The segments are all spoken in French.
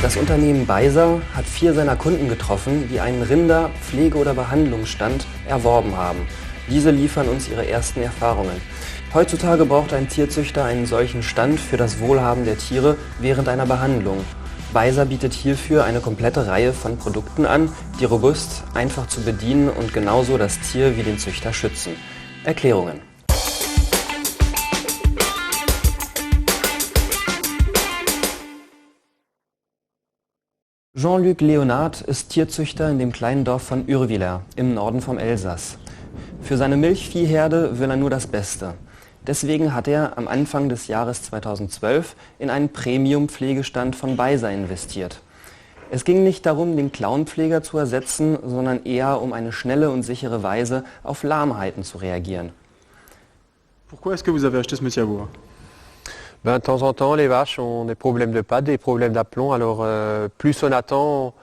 Das Unternehmen Beiser hat 4 seiner Kunden getroffen, die einen Rinder-, Pflege- oder Behandlungsstand erworben haben. Diese liefern uns ihre ersten Erfahrungen. Heutzutage braucht ein Tierzüchter einen solchen Stand für das Wohlhaben der Tiere während einer Behandlung. Beiser bietet hierfür eine komplette Reihe von Produkten an, die robust, einfach zu bedienen und genauso das Tier wie den Züchter schützen. Erklärungen. Jean-Luc Léonard ist Tierzüchter in dem kleinen Dorf von Urvillers im Norden vom Elsass. Für seine Milchviehherde will er nur das Beste. Deswegen hat er am Anfang des Jahres 2012 in einen Premium-Pflegestand von Beiser investiert. Es ging nicht darum, den Clownpfleger zu ersetzen, sondern eher um eine schnelle und sichere Weise auf Lahmheiten zu reagieren. Pourquoi est-ce que vous avez acheté ce métier à vous? De temps en temps, les vaches ont des problèmes de pattes, des problèmes d'aplomb. Alors plus on attend,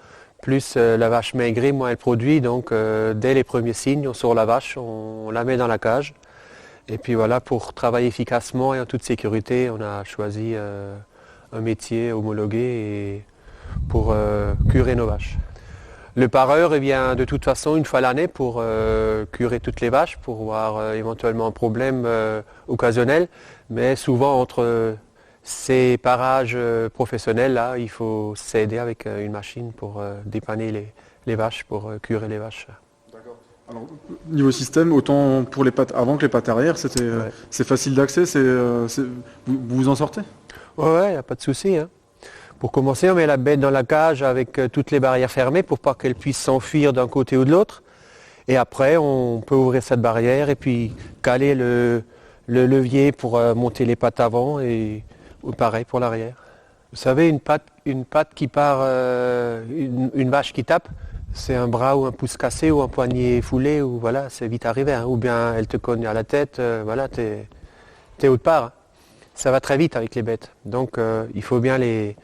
plus la vache maigrit, moins elle produit. Donc dès les premiers signes, on sort la vache, on la met dans la cage. Et puis voilà, pour travailler efficacement et en toute sécurité, on a choisi un métier homologué pour curer nos vaches. Le pareur vient de toute façon une fois l'année pour curer toutes les vaches, pour voir éventuellement un problème occasionnel. Mais souvent entre ces parages professionnels là, il faut s'aider avec une machine pour dépanner les vaches, pour curer les vaches. Alors, niveau système, autant pour les pattes avant que les pattes arrière, c'est facile d'accès, vous vous en sortez? Ouais, il n'y a pas de souci. Hein. Pour commencer, on met la bête dans la cage avec toutes les barrières fermées pour pas qu'elle puisse s'enfuir d'un côté ou de l'autre. Et après, on peut ouvrir cette barrière et puis caler le levier pour monter les pattes avant et pareil pour l'arrière. Vous savez, une patte qui part, une vache qui tape, c'est un bras ou un pouce cassé ou un poignet foulé, ou voilà, c'est vite arrivé. Hein. Ou bien elle te cogne à la tête, voilà, t'es autre part. Hein. Ça va très vite avec les bêtes. Donc il faut bien les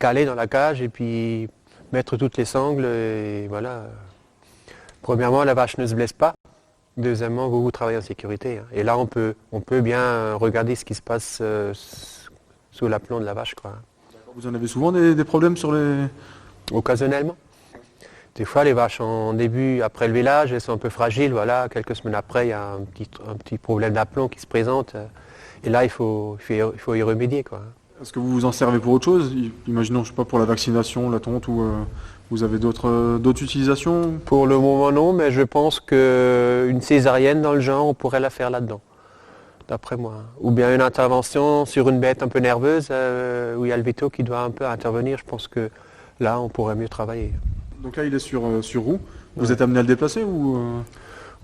caler dans la cage et puis mettre toutes les sangles et voilà. Premièrement, la vache ne se blesse pas. Deuxièmement, vous travaillez en sécurité. Hein. Et là, on peut bien regarder ce qui se passe sous l'aplomb de la vache. Quoi. Vous en avez souvent des problèmes sur les... Occasionnellement. Des fois, les vaches en début, après le village, elles sont un peu fragiles. Voilà, quelques semaines après, il y a un petit problème d'aplomb qui se présente. Et là, il faut y remédier. Quoi. Est-ce que vous vous en servez pour autre chose? Imaginons, je sais pas, pour la vaccination, la tonte, ou vous avez d'autres utilisations? Pour le moment, non, mais je pense qu'une césarienne dans le genre, on pourrait la faire là-dedans, d'après moi. Ou bien une intervention sur une bête un peu nerveuse, où il y a le veto qui doit un peu intervenir. Je pense que là, on pourrait mieux travailler. Donc là, il est sur roue. Vous êtes amené à le déplacer ou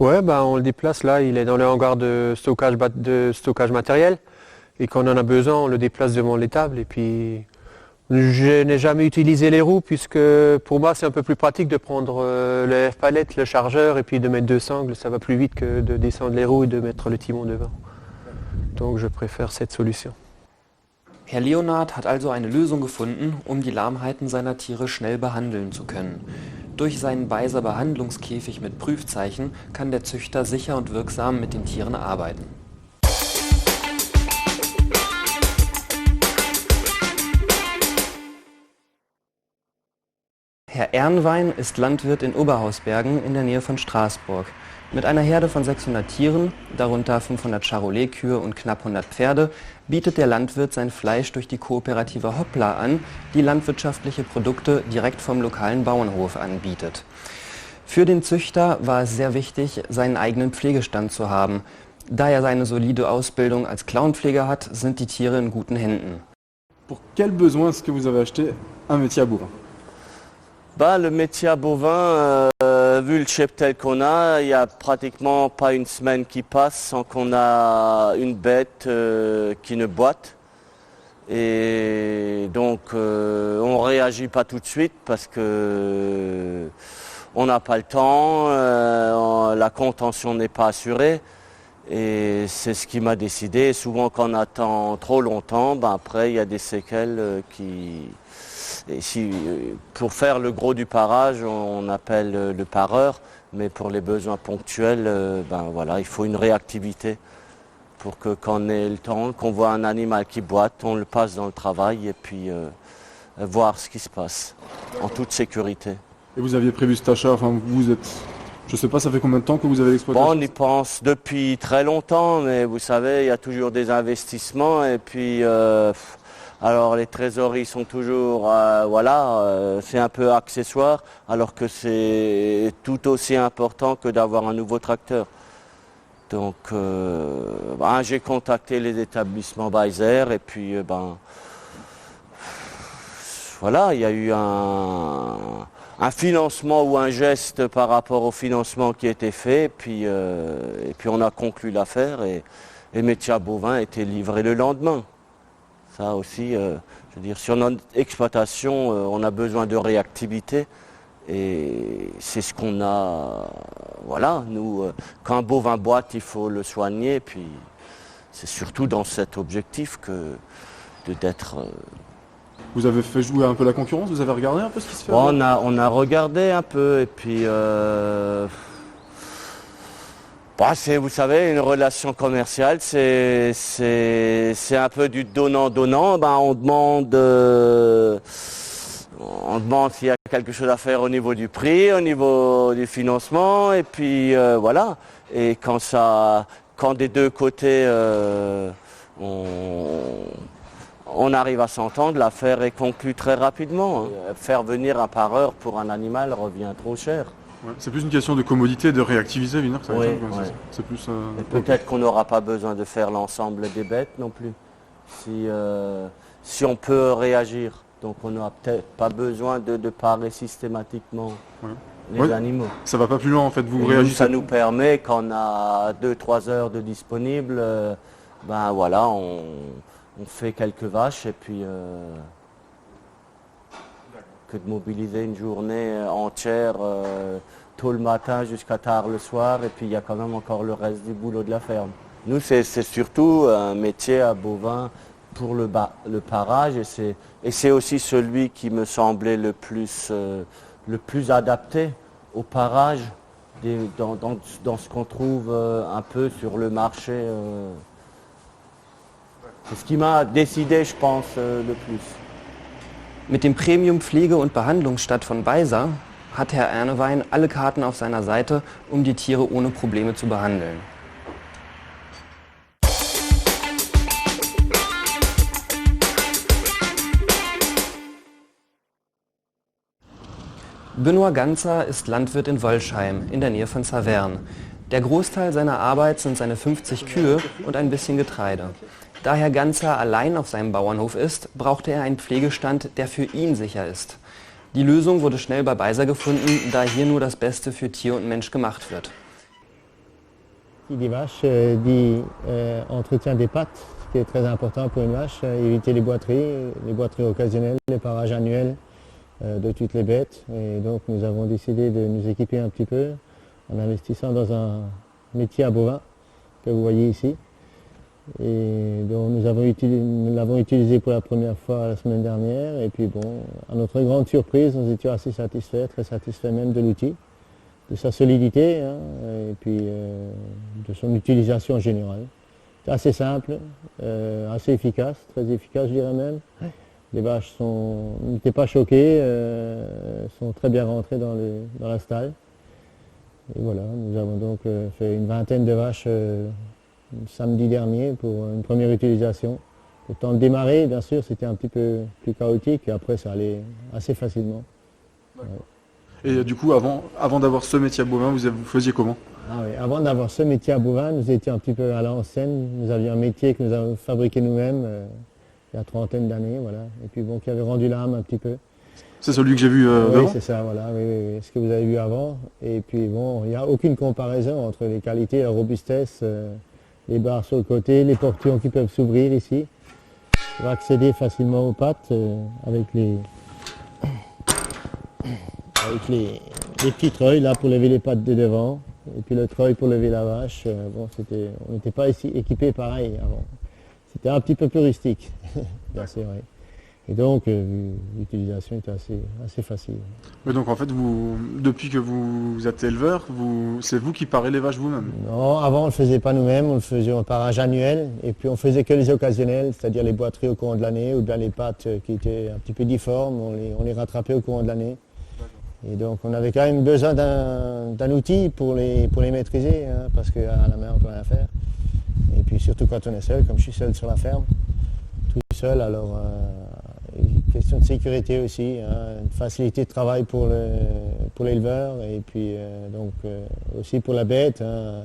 Ouais, on le déplace là. Il est dans le hangar de stockage matériel. Et quand on en a besoin, on le déplace devant l'étable. Et puis, je n'ai jamais utilisé les roues puisque pour moi, c'est un peu plus pratique de prendre le F-palette, le chargeur et puis de mettre 2 sangles. Ça va plus vite que de descendre les roues et de mettre le timon devant. Donc, je préfère cette solution. Herr Léonard hat also eine Lösung gefunden, die Lahmheiten seiner Tiere schnell behandeln zu können. Durch seinen Beiser Behandlungskäfig mit Prüfzeichen kann der Züchter sicher und wirksam mit den Tieren arbeiten. Herr Ernwein ist Landwirt in Oberhausbergen in der Nähe von Straßburg. Mit einer Herde von 600 Tieren, darunter 500 Charolais-Kühe und knapp 100 Pferde, bietet der Landwirt sein Fleisch durch die Kooperative Hoppla an, die landwirtschaftliche Produkte direkt vom lokalen Bauernhof anbietet. Für den Züchter war es sehr wichtig, seinen eigenen Pflegestand zu haben. Da er seine solide Ausbildung als Clownpfleger hat, sind die Tiere in guten Händen. Pour quel besoin est-ce que vous avez acheté un métier à bovin? Le métier à bovin, vu le cheptel qu'on a, il n'y a pratiquement pas une semaine qui passe sans qu'on a une bête qui ne boite. Et donc on ne réagit pas tout de suite parce que on n'a pas le temps, la contention n'est pas assurée. Et c'est ce qui m'a décidé. Souvent quand on attend trop longtemps, après il y a des séquelles qui... Et pour faire le gros du parage, on appelle le pareur, mais pour les besoins ponctuels, voilà, il faut une réactivité pour que quand on ait le temps, qu'on voit un animal qui boite, on le passe dans le travail et puis voir ce qui se passe en toute sécurité. Et vous aviez prévu cet achat, enfin vous êtes... Je sais pas, ça fait combien de temps que vous avez l'exploitation? Bon, on y pense depuis très longtemps, mais vous savez, il y a toujours des investissements et puis alors les trésoreries sont toujours, c'est un peu accessoire, alors que c'est tout aussi important que d'avoir un nouveau tracteur. Donc j'ai contacté les établissements Beiser et puis voilà, il y a eu un financement ou un geste par rapport au financement qui a été fait, et puis on a conclu l'affaire et Métier à Bovin a été livré le lendemain. Ça aussi, je veux dire, sur notre exploitation, on a besoin de réactivité et c'est ce qu'on a. Voilà, nous, quand un bovin boite, il faut le soigner, puis c'est surtout dans cet objectif d'être. Vous avez fait jouer un peu la concurrence, vous avez regardé un peu ce qui se fait? On a regardé un peu et puis c'est, vous savez, une relation commerciale, c'est un peu du donnant-donnant. On demande s'il y a quelque chose à faire au niveau du prix, au niveau du financement et puis voilà. Et quand des deux côtés on arrive à s'entendre, l'affaire est conclue très rapidement. Faire venir un pareur pour un animal revient trop cher. Ouais, c'est plus une question de commodité, de réactiviser une heure, Oui, c'est plus. Peut-être qu'on n'aura pas besoin de faire l'ensemble des bêtes non plus. Si on peut réagir, donc on n'aura peut-être pas besoin de parer systématiquement les animaux. Ça va pas plus loin en fait, vous Et réagissez. Ça nous permet, quand on a 2-3 heures de disponible, on fait quelques vaches et puis que de mobiliser une journée entière tôt le matin jusqu'à tard le soir et puis il y a quand même encore le reste du boulot de la ferme. Nous c'est surtout un métier à bovin pour le parage et c'est aussi celui qui me semblait le plus adapté au parage dans ce qu'on trouve un peu sur le marché. C'est ce qui m'a décidé, je pense, le plus. Mit dem Premium Pflege- und Behandlungsstadt von Beiser hat Herr Ernewein alle Karten auf seiner Seite, um die Tiere ohne Probleme zu behandeln. Benoît Ganzer ist Landwirt in Wolschheim in der Nähe von Saverne. Der Großteil seiner Arbeit sind seine 50 Kühe und ein bisschen Getreide. Da Herr Ganzer allein auf seinem Bauernhof ist, brauchte er einen Pflegestand, der für ihn sicher ist. Die Lösung wurde schnell bei Beiser gefunden, da hier nur das Beste für Tier und Mensch gemacht wird. Die vache dit entretien des pattes, ce qui est très important pour une vache, éviter les boiteries occasionnelles, les parages annuels de toutes les bêtes. Et donc nous avons décidé de nous équiper un petit peu en investissant dans un métier à bovin que vous voyez ici. Et donc nous l'avons utilisé pour la première fois la semaine dernière et puis bon, à notre grande surprise, nous étions assez satisfaits, très satisfaits même de l'outil, de sa solidité et puis de son utilisation générale. C'est assez simple, assez efficace, très efficace je dirais même. Les vaches n'étaient pas choquées, sont très bien rentrées dans la stalle. Et voilà, nous avons donc fait une vingtaine de vaches samedi dernier pour une première utilisation. Le temps de démarrer, bien sûr, c'était un petit peu plus chaotique et après ça allait assez facilement. Ouais. Et du coup, avant d'avoir ce métier à bovin, vous faisiez comment? Avant d'avoir ce métier à bovin, nous étions un petit peu à l'ancienne. Nous avions un métier que nous avons fabriqué nous-mêmes il y a 30aine d'années, voilà. Et puis bon, qui avait rendu l'âme un petit peu. C'est celui que j'ai vu Oui, c'est ça, voilà, oui, ce que vous avez vu avant. Et puis bon, il n'y a aucune comparaison entre les qualités, la robustesse, les barres sur le côté, les portillons qui peuvent s'ouvrir ici. On va accéder facilement aux pattes avec les petits treuils là pour lever les pattes de devant et puis le treuil pour lever la vache. On n'était pas ici équipé pareil avant. C'était un petit peu plus rustique, bien sûr. Oui. Et donc, l'utilisation était assez facile. Mais donc en fait, depuis que vous êtes éleveur, c'est vous qui parez les vaches vous-même? Non, avant on ne le faisait pas nous-mêmes, on le faisait en parage annuel et puis on faisait que les occasionnels, c'est-à-dire les boiteries au courant de l'année ou bien les pattes qui étaient un petit peu difformes, on les rattrapait au courant de l'année. Et donc on avait quand même besoin d'un outil pour les maîtriser, hein, parce qu'à la main on ne peut rien faire. Et puis surtout quand on est seul, comme je suis seul sur la ferme, tout seul, alors question de sécurité aussi, hein, une facilité de travail pour l'éleveur et puis aussi pour la bête, hein,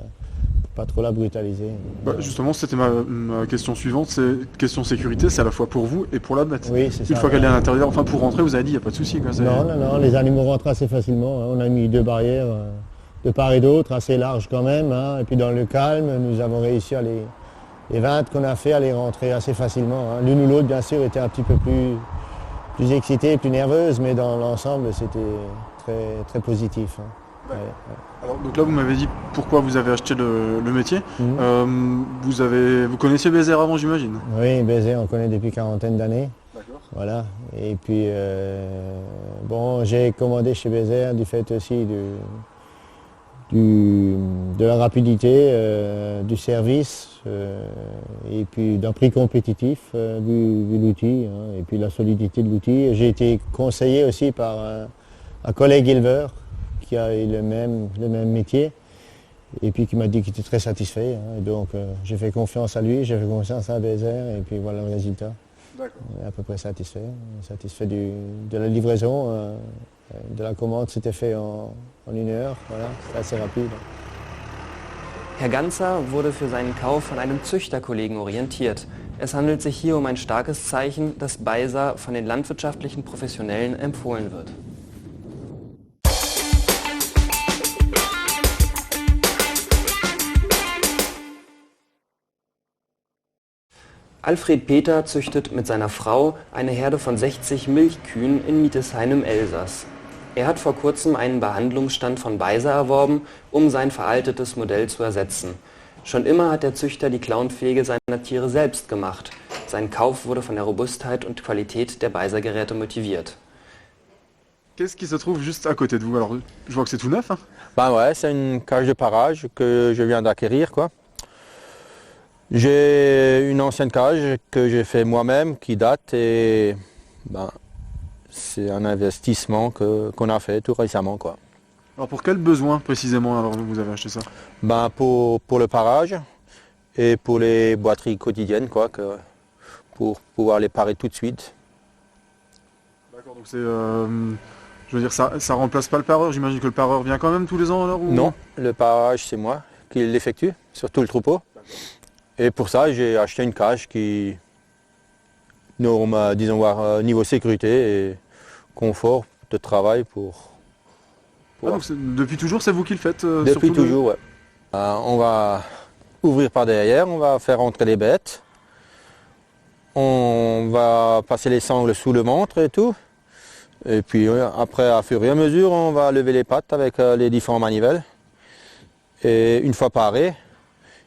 pour pas trop la brutaliser. Justement, c'était ma question suivante, c'est question sécurité, c'est à la fois pour vous et pour la bête. Oui, c'est ça. Une fois qu'elle est à l'intérieur, enfin pour rentrer, vous avez dit, il n'y a pas de souci. Quoi, non, les animaux rentrent assez facilement, hein. On a mis 2 barrières de part et d'autre, assez larges quand même, hein. Et puis dans le calme, nous avons réussi à les 20 qu'on a fait à les rentrer assez facilement, hein. L'une ou l'autre, bien sûr, était un petit peu plus excitée, plus nerveuse, mais dans l'ensemble, c'était très, très positif, hein. Ouais. Alors, donc là, vous m'avez dit pourquoi vous avez acheté le métier. Vous connaissiez Bézère avant, j'imagine? Oui, Bézère, on connaît depuis 40aine d'années. D'accord. Voilà. Et puis, j'ai commandé chez Bézère du fait aussi de la rapidité, du service et puis d'un prix compétitif de l'outil, hein, et puis la solidité de l'outil. J'ai été conseillé aussi par un collègue éleveur qui a eu le même métier et puis qui m'a dit qu'il était très satisfait, hein, et donc j'ai fait confiance à lui, j'ai fait confiance à Bézère et puis voilà le résultat. D'accord. On est à peu près satisfait de la livraison, de la commande, c'était fait en 1 heure, voilà, c'était assez rapide. Herr Ganzer wurde für seinen Kauf von einem Züchterkollegen orientiert. Es handelt sich hier um ein starkes Zeichen, dass Beiser von den landwirtschaftlichen Professionellen empfohlen wird. Alfred Peter züchtet mit seiner Frau eine Herde von 60 Milchkühen in Mietesheim im Elsass. Er hat vor kurzem einen Behandlungsstand von Beiser erworben, um sein veraltetes Modell zu ersetzen. Schon immer hat der Züchter die Klauenpflege seiner Tiere selbst gemacht. Sein Kauf wurde von der Robustheit und Qualität der Beiser-Geräte motiviert. Qu'est-ce qui se trouve juste à côté de vous? Alors, je vois que c'est tout neuf. Hein. Ben ouais, c'est une cage de parage que je viens d'acquérir, quoi. J'ai une ancienne cage que j'ai fait moi-même qui date et c'est un investissement qu'on a fait tout récemment, quoi. Alors pour quel besoin précisément alors vous avez acheté ça? Pour le parage et pour les boiteries quotidiennes, quoi, pour pouvoir les parer tout de suite. D'accord, donc c'est je veux dire ça remplace pas le pareur, j'imagine que le pareur vient quand même tous les ans alors ou... Non, le parage c'est moi qui l'effectue sur tout le troupeau. Et pour ça j'ai acheté une cage qui norme, disons voir niveau sécurité et confort de travail pour... donc depuis toujours c'est vous qui le faites Depuis toujours, ouais. On va ouvrir par derrière, on va faire entrer les bêtes. On va passer les sangles sous le ventre et tout. Et puis après, à fur et à mesure, on va lever les pattes avec les différents manivelles. Et une fois paré,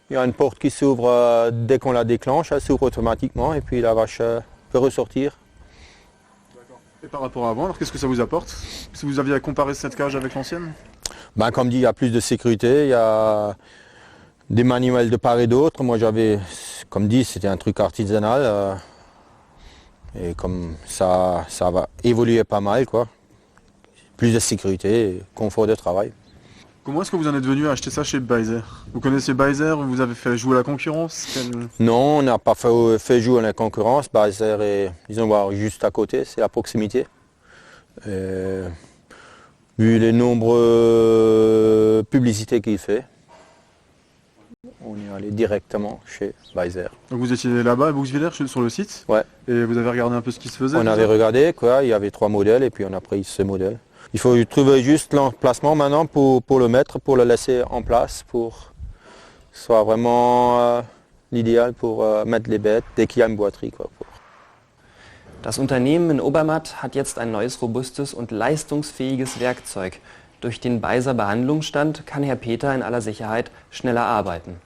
il y a une porte qui s'ouvre dès qu'on la déclenche, elle s'ouvre automatiquement et puis la vache peut ressortir. Et par rapport à avant, alors qu'est-ce que ça vous apporte? Si vous aviez à comparer cette cage avec l'ancienne? Comme dit, il y a plus de sécurité, il y a des manuels de part et d'autre. Moi j'avais, comme dit, c'était un truc artisanal. Et comme ça va évoluer pas mal, quoi. Plus de sécurité et confort de travail. Comment est-ce que vous en êtes venu à acheter ça chez Beiser? Vous connaissez Beiser? Vous avez fait jouer la concurrence? Non, on n'a pas fait jouer la concurrence. Beiser est, disons, juste à côté, c'est à proximité. Et, vu les nombreuses publicités qu'il fait, on est allé directement chez Beiser. Donc vous étiez là-bas à Bouxwiller sur le site? Ouais. Et vous avez regardé un peu ce qui se faisait? On avait regardé, quoi, il y avait 3 modèles et puis on a pris ce modèle. Il faut trouver juste l'emplacement maintenant pour le mettre, pour le laisser en place, pour que ce soit vraiment l'idéal pour mettre les bêtes dès qu'il y a une boiterie, quoi. Das Unternehmen in Obermatt hat jetzt ein neues, robustes und leistungsfähiges Werkzeug. Durch den Beiser Behandlungsstand kann Herr Peter in aller Sicherheit schneller arbeiten.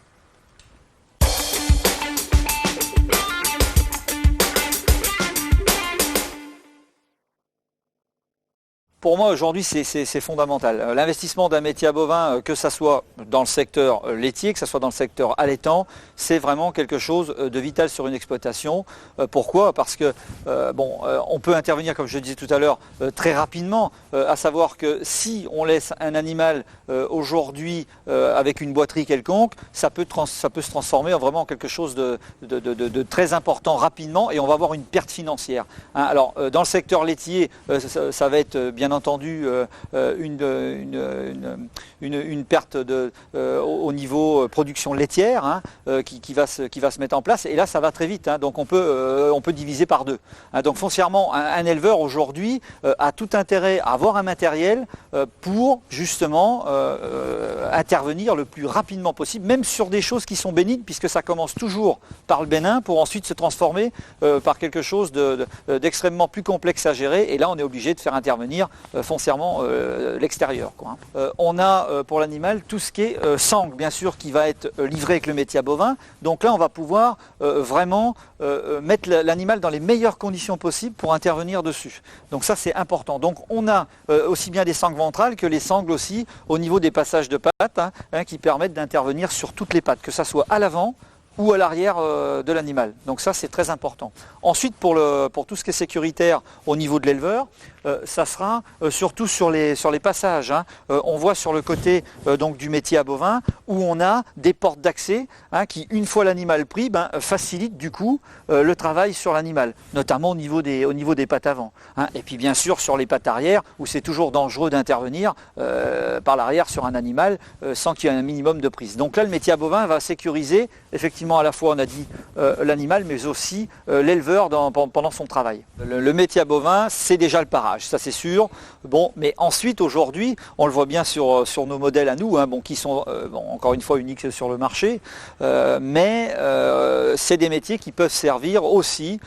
pour moi aujourd'hui c'est fondamental. L'investissement d'un métier à bovin, que ça soit dans le secteur laitier, que ça soit dans le secteur allaitant, c'est vraiment quelque chose de vital sur une exploitation. Pourquoi? Parce que on peut intervenir, comme je le disais tout à l'heure, très rapidement, à savoir que si on laisse un animal aujourd'hui avec une boiterie quelconque, ça peut se transformer en vraiment quelque chose de très important rapidement, et on va avoir une perte financière. Hein, alors dans le secteur laitier, ça va être bien entendu une perte au niveau production laitière, hein, qui va se mettre en place, et là ça va très vite, hein, donc on peut diviser par deux. Hein, donc foncièrement, un éleveur aujourd'hui a tout intérêt à avoir un matériel pour justement intervenir le plus rapidement possible, même sur des choses qui sont bénignes, puisque ça commence toujours par le bénin pour ensuite se transformer par quelque chose d'extrêmement plus complexe à gérer, et là on est obligé de faire intervenir foncièrement l'extérieur, quoi. On a pour l'animal tout ce qui est sangle, bien sûr, qui va être livré avec le métier à bovin. Donc là on va pouvoir vraiment mettre l'animal dans les meilleures conditions possibles pour intervenir dessus. Donc ça c'est important. Donc on a aussi bien des sangles ventrales que les sangles aussi au niveau des passages de pattes, hein, qui permettent d'intervenir sur toutes les pattes, que ça soit à l'avant ou à l'arrière de l'animal. Donc ça c'est très important. Ensuite pour tout ce qui est sécuritaire au niveau de l'éleveur, ça sera surtout sur les passages. Hein. On voit sur le côté donc du métier à bovin où on a des portes d'accès, hein, qui, une fois l'animal pris, facilitent du coup le travail sur l'animal, notamment au niveau des pattes avant. Hein. Et puis bien sûr sur les pattes arrière où c'est toujours dangereux d'intervenir par l'arrière sur un animal sans qu'il y ait un minimum de prise. Donc là le métier à bovin va sécuriser effectivement à la fois, on a dit, l'animal, mais aussi l'éleveur pendant son travail. Le métier à bovin, c'est déjà le parage, ça c'est sûr. Bon, mais ensuite, aujourd'hui, on le voit bien sur nos modèles à nous, hein, qui sont encore une fois uniques sur le marché, mais c'est des métiers qui peuvent servir aussi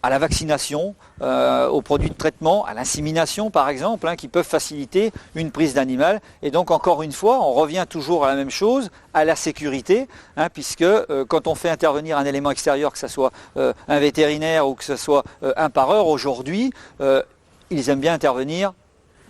à la vaccination, aux produits de traitement, à l'insémination par exemple, hein, qui peuvent faciliter une prise d'animal. Et donc encore une fois, on revient toujours à la même chose, à la sécurité, hein, puisque quand on fait intervenir un élément extérieur, que ce soit un vétérinaire ou que ce soit un pareur, aujourd'hui, ils aiment bien intervenir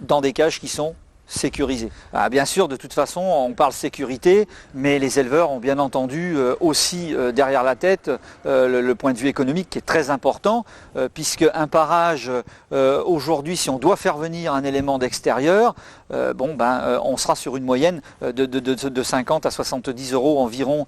dans des cages qui sont sécurisé. Ah, bien sûr, de toute façon, on parle sécurité, mais les éleveurs ont bien entendu aussi derrière la tête le point de vue économique qui est très important, puisque un parage, aujourd'hui, si on doit faire venir un élément d'extérieur, on sera sur une moyenne de 50 à 70 euros environ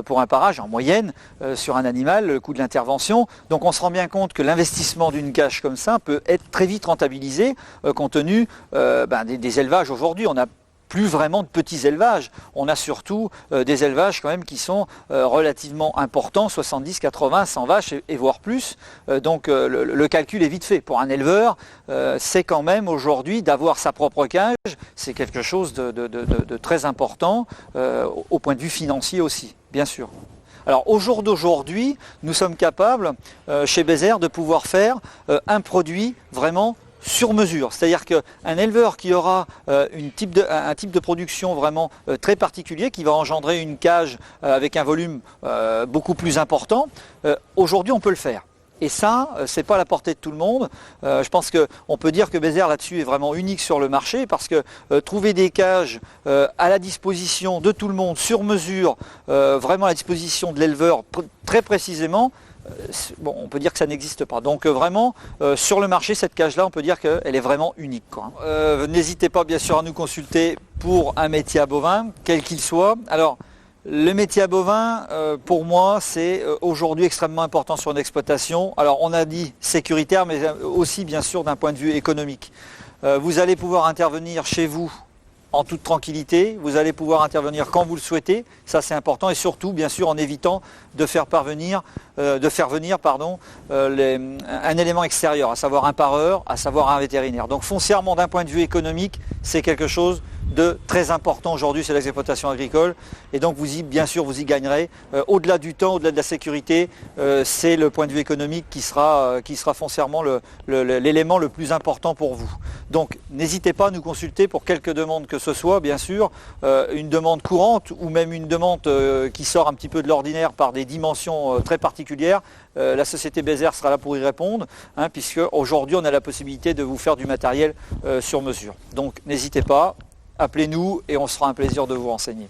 pour un parage, en moyenne, sur un animal, le coût de l'intervention. Donc on se rend bien compte que l'investissement d'une cage comme ça peut être très vite rentabilisé, compte tenu des élevages. Aujourd'hui, on n'a plus vraiment de petits élevages. On a surtout des élevages quand même qui sont relativement importants, 70, 80, 100 vaches et voire plus. Donc le calcul est vite fait. Pour un éleveur, c'est quand même aujourd'hui d'avoir sa propre cage, c'est quelque chose de très important au point de vue financier aussi, bien sûr. Alors au jour d'aujourd'hui, nous sommes capables chez Bézère de pouvoir faire un produit vraiment sur mesure, c'est-à-dire qu'un éleveur qui aura un type de production vraiment très particulier, qui va engendrer une cage avec un volume beaucoup plus important, aujourd'hui on peut le faire. Et ça, c'est pas à la portée de tout le monde. Je pense qu'on peut dire que Bézère là-dessus est vraiment unique sur le marché, parce que trouver des cages à la disposition de tout le monde, sur mesure, vraiment à la disposition de l'éleveur très précisément, on peut dire que ça n'existe pas. Donc vraiment, sur le marché, cette cage-là, on peut dire qu'elle est vraiment unique, quoi. N'hésitez pas bien sûr à nous consulter pour un métier à bovin, quel qu'il soit. Alors, le métier à bovin, pour moi, c'est aujourd'hui extrêmement important sur une exploitation. Alors, on a dit sécuritaire, mais aussi bien sûr d'un point de vue économique. Vous allez pouvoir intervenir chez vous en toute tranquillité, vous allez pouvoir intervenir quand vous le souhaitez, ça c'est important, et surtout bien sûr en évitant de faire venir un élément extérieur, à savoir un pareur, à savoir un vétérinaire. Donc foncièrement d'un point de vue économique, c'est quelque chose de très important aujourd'hui, c'est l'exploitation agricole. Et donc bien sûr, vous y gagnerez. Au-delà du temps, au-delà de la sécurité, c'est le point de vue économique qui sera foncièrement l'élément le plus important pour vous. Donc n'hésitez pas à nous consulter pour quelque demande que ce soit, bien sûr, une demande courante ou même une demande qui sort un petit peu de l'ordinaire par des dimensions très particulières. La société Bézère sera là pour y répondre, puisque aujourd'hui on a la possibilité de vous faire du matériel sur mesure. Donc n'hésitez pas, appelez-nous et on se fera un plaisir de vous renseigner.